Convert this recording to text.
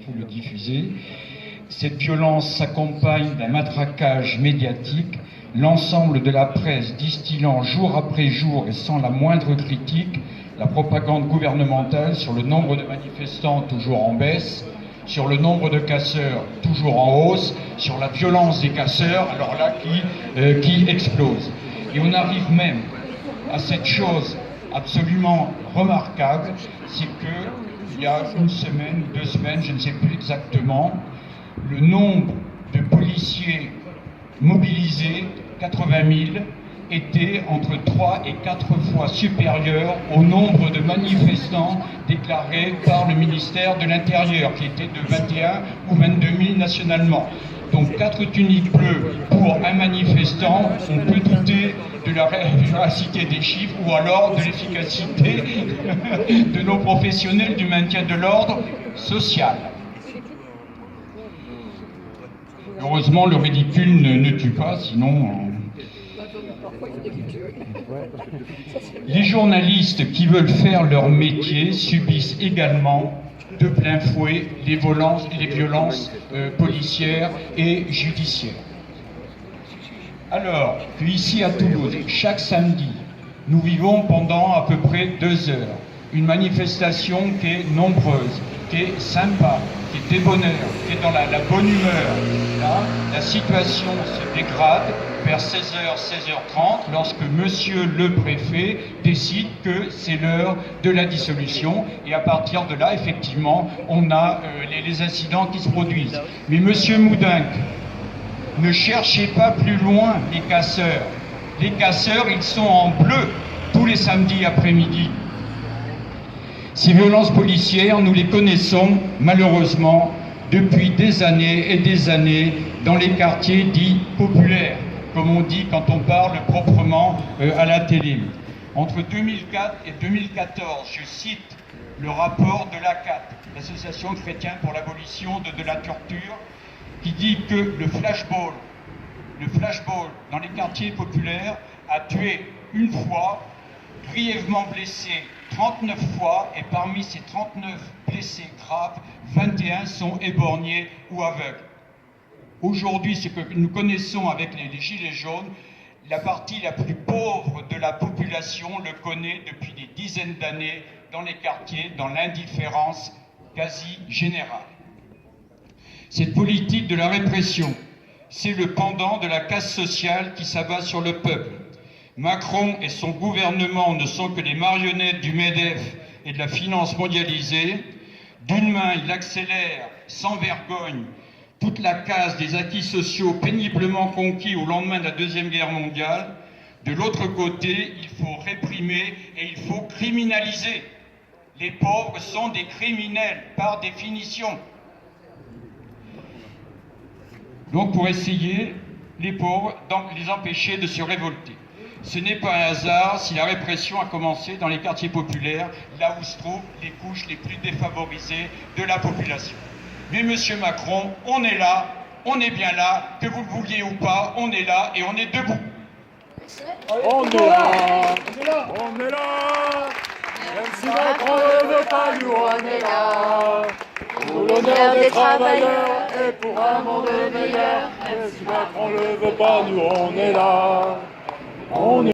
faut le diffuser. Cette violence s'accompagne d'un matraquage médiatique, l'ensemble de la presse distillant jour après jour et sans la moindre critique la propagande gouvernementale sur le nombre de manifestants toujours en baisse, sur le nombre de casseurs toujours en hausse, sur la violence des casseurs, alors là, qui explose. Et on arrive même à cette chose absolument remarquable, c'est que il y a une semaine, 2 semaines, je ne sais plus exactement, le nombre de policiers mobilisés, 80 000, était entre 3 et 4 fois supérieur au nombre de manifestants déclarés par le ministère de l'Intérieur, qui était de 21 ou 22 000 nationalement. Donc 4 tuniques bleues pour un manifestant, on peut douter de la véracité des chiffres ou alors de l'efficacité de nos professionnels du maintien de l'ordre social. Heureusement, le ridicule ne tue pas, sinon... Les journalistes qui veulent faire leur métier subissent également de plein fouet les violences policières et judiciaires. Alors qu'ici à Toulouse, chaque samedi, nous vivons pendant à peu près 2 heures une manifestation qui est nombreuse, qui est sympa, qui est débonnaire, qui est dans la bonne humeur. Là, la situation se dégrade vers 16h, 16h30, lorsque monsieur le préfet décide que c'est l'heure de la dissolution, et à partir de là, effectivement, on a les incidents qui se produisent. Mais monsieur Moudinque, ne cherchez pas plus loin les casseurs. Les casseurs, ils sont en bleu tous les samedis après-midi. Ces violences policières, nous les connaissons malheureusement depuis des années et des années dans les quartiers dits populaires, comme on dit quand on parle proprement à la télé. Entre 2004 et 2014, je cite le rapport de l'ACAT, l'Association chrétienne pour l'abolition de la torture, qui dit que le flashball dans les quartiers populaires a tué une fois, grièvement blessé 39 fois, et parmi ces 39 blessés graves, 21 sont éborgnés ou aveugles. Aujourd'hui, ce que nous connaissons avec les Gilets jaunes, la partie la plus pauvre de la population le connaît depuis des dizaines d'années dans les quartiers, dans l'indifférence quasi générale. Cette politique de la répression, c'est le pendant de la casse sociale qui s'abat sur le peuple. Macron et son gouvernement ne sont que les marionnettes du MEDEF et de la finance mondialisée. D'une main, il accélère sans vergogne toute la casse des acquis sociaux péniblement conquis au lendemain de la Deuxième Guerre mondiale. De l'autre côté, il faut réprimer et il faut criminaliser. Les pauvres sont des criminels, par définition. Donc pour essayer, les pauvres, les empêcher de se révolter. Ce n'est pas un hasard si la répression a commencé dans les quartiers populaires, là où se trouvent les couches les plus défavorisées de la population. Mais monsieur Macron, on est là, on est bien là, que vous le vouliez ou pas, on est là et on est debout. On est là, on est là, même si Macron ne veut pas, nous on est là. Pour l'honneur des travailleurs et pour un monde meilleur, même si Macron ne veut pas, nous on est là. On est